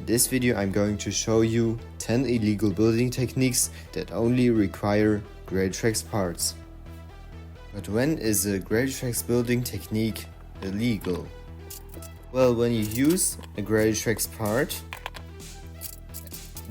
this video I'm going to show you 10 illegal building techniques that only require GraviTrax parts. But when is a GraviTrax building technique illegal? Well, when you use a GraviTrax part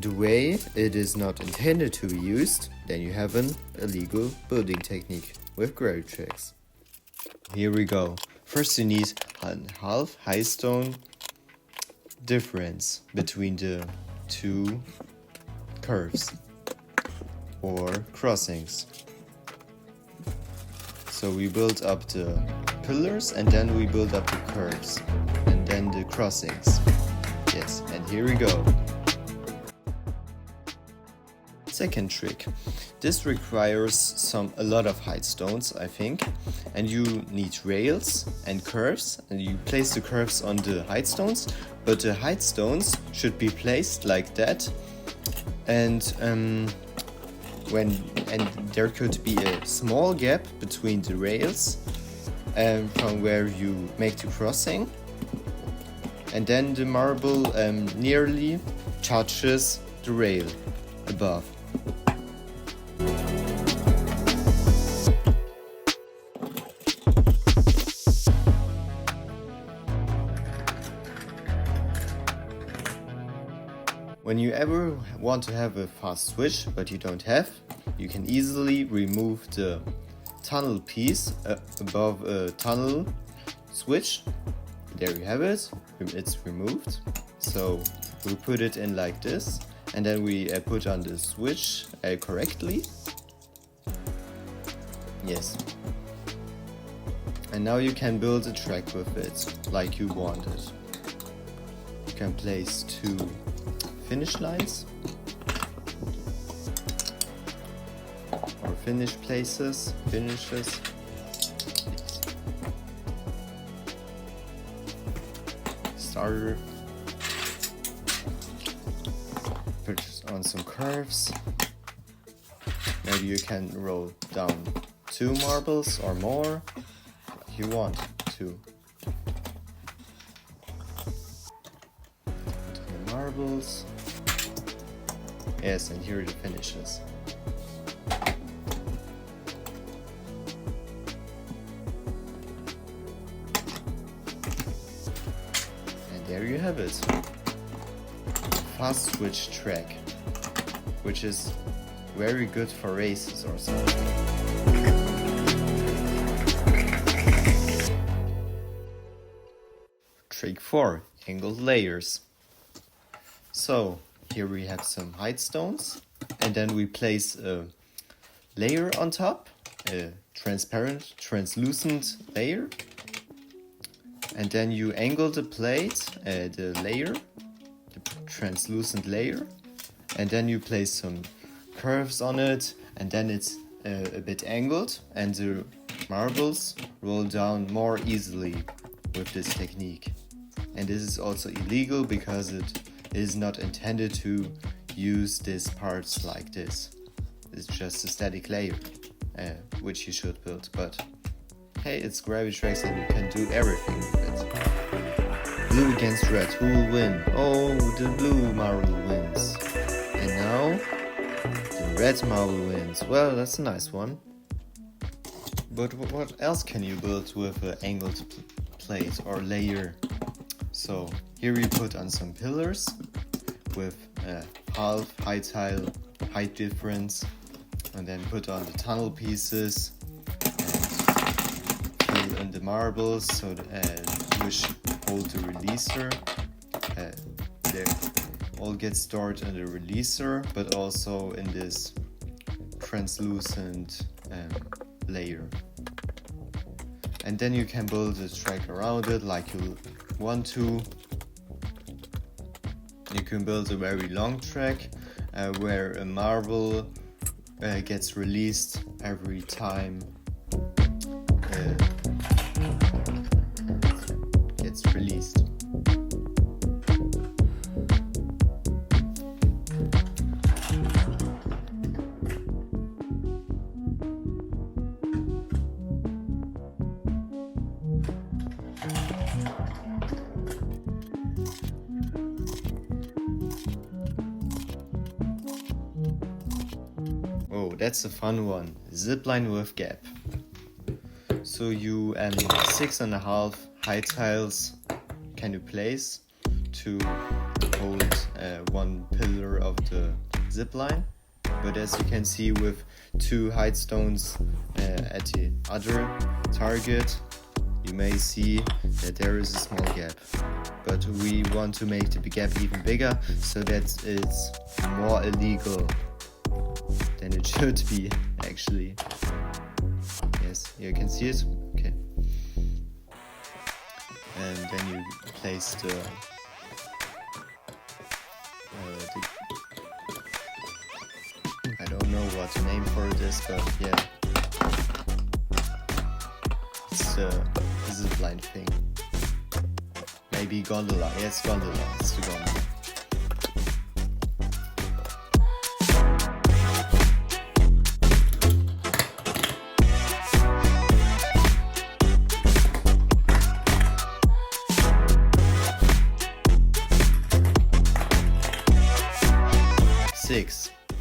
the way it is not intended to be used, then you have an illegal building technique with GraviTrax. Here we go. First you need a half high stone difference between the two curves or crossings. So we build up the pillars and then we build up the curves and then the crossings. Yes, and here we go. Second trick. This requires a lot of height stones, I think, and you need rails and curves, and you place the curves on the height stones, but the height stones should be placed like that, and there could be a small gap between the rails from where you make the crossing, and then the marble nearly touches the rail above. When you ever want to have a fast switch but you don't have, you can easily remove the tunnel piece above a tunnel switch. There you have it, it's removed. So we put it in like this and then we put on the switch correctly. Yes. And now you can build a track with it like you want it. You can place two finish lines or finishes. Starter. Put on some curves. Maybe you can roll down 2 marbles or more if you want to. The marbles. Yes, and here are the finishes. And there you have it. Fast switch track, which is very good for races or something. Trick 4. Angled layers. So here we have some height stones and then we place a layer on top, a translucent layer, and then you angle the plate, the translucent layer, and then you place some curves on it, and then it's a bit angled and the marbles roll down more easily with this technique. And this is also illegal because it is not intended to use these parts like this. It's just a static layer, which you should build, but hey, it's GraviTrax and you can do everything with it. Blue against red, who will win? Oh, the blue marble wins. And now, the red marble wins. Well, that's a nice one. But what else can you build with an angled plate or layer? So here we put on some pillars with half height difference, and then put on the tunnel pieces and fill in the marbles so which hold the releaser. They all get stored in the releaser, but also in this translucent layer. And then you can build a track around it like you want to. You can build a very long track where a marble gets released every time gets released. that's a fun one. Zipline with gap. So you 6.5 height tiles can you place to hold one pillar of the zipline. But as you can see, with 2 height stones at the other target, you may see that there is a small gap. But we want to make the gap even bigger, so that it's more illegal than it should be, actually. Yes, you can see it? Okay. And then you place the I don't know what the name for it is, but yeah. It's the zipline thing. Maybe gondola. Yes, gondola. It's the gondola.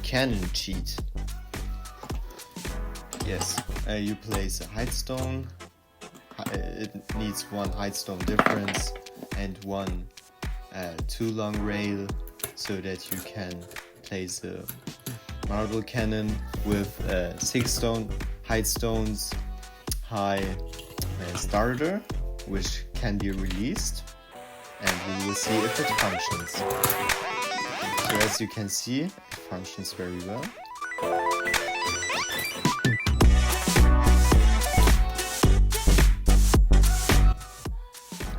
Cannon cheat. Yes, you place a height stone. It needs 1 height stone difference and 1 too long rail, so that you can place a marble cannon with 6 height stones high starter, which can be released, and we will see if it functions. So as you can see, it functions very well.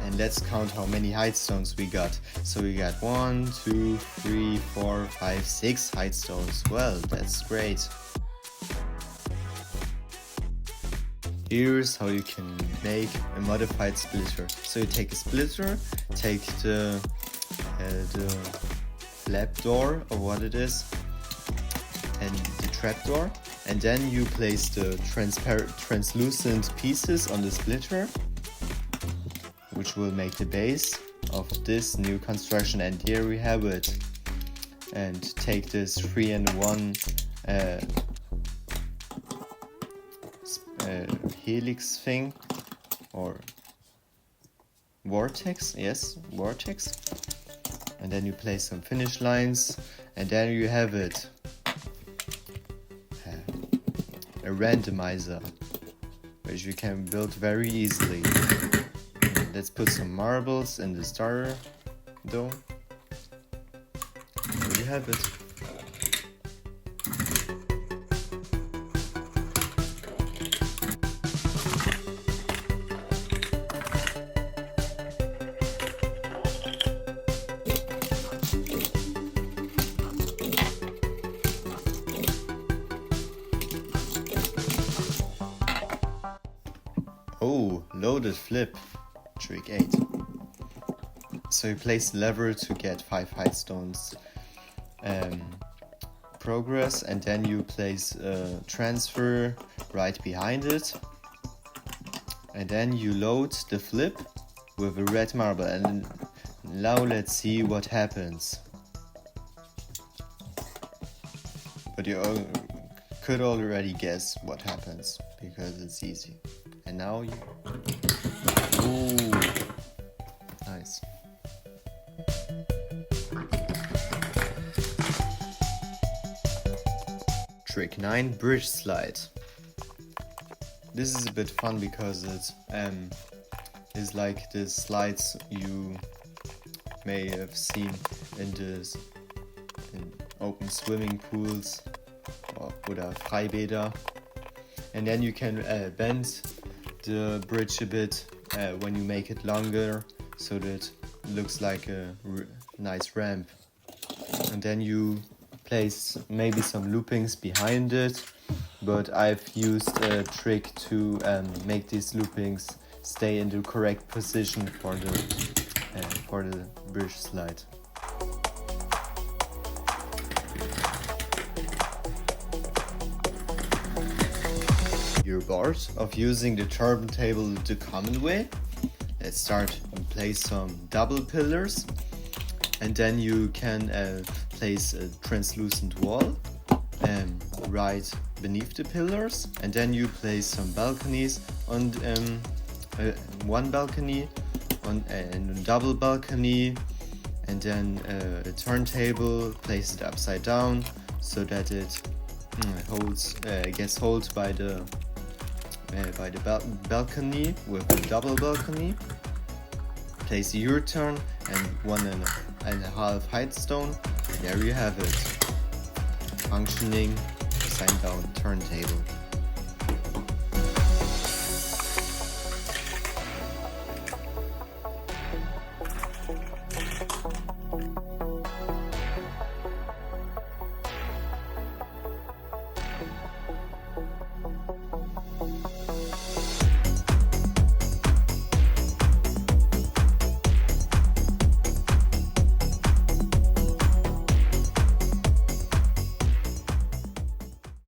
And let's count how many height stones we got. So we got 1, 2, 3, 4, 5, 6 height stones. Well, that's great. Here's how you can make a modified splitter. So you take a splitter, take the flap door or what it is, and the trap door, and then you place the translucent pieces on the splitter, which will make the base of this new construction. And here we have it. And take this 3-in-1 helix thing, or vortex, yes, vortex. And then you place some finish lines, and then you have it. A randomizer, which you can build very easily. Let's put some marbles in the starter dome. There you have it. Oh, loaded flip, trick 8. So you place the lever to get 5 height stones progress, and then you place a transfer right behind it, and then you load the flip with a red marble. And now let's see what happens. But you could already guess what happens, because it's easy. And now you... Ooh, nice. Trick 9, bridge slide. This is a bit fun because it is like the slides you may have seen in open swimming pools oder Freibäder. And then you can bend the bridge a bit when you make it longer, so that it looks like a nice ramp. And then you place maybe some loopings behind it, but I've used a trick to make these loopings stay in the correct position for the bridge slide. You're bored of using the turntable the common way? Let's start and place some double pillars, and then you can place a translucent wall right beneath the pillars, and then you place some balconies on one balcony and a double balcony, and then a turntable, place it upside down so that it gets held by the balcony with a double balcony. Place a U-turn and 1.5 height stone. There you have it. Functioning sign down turntable.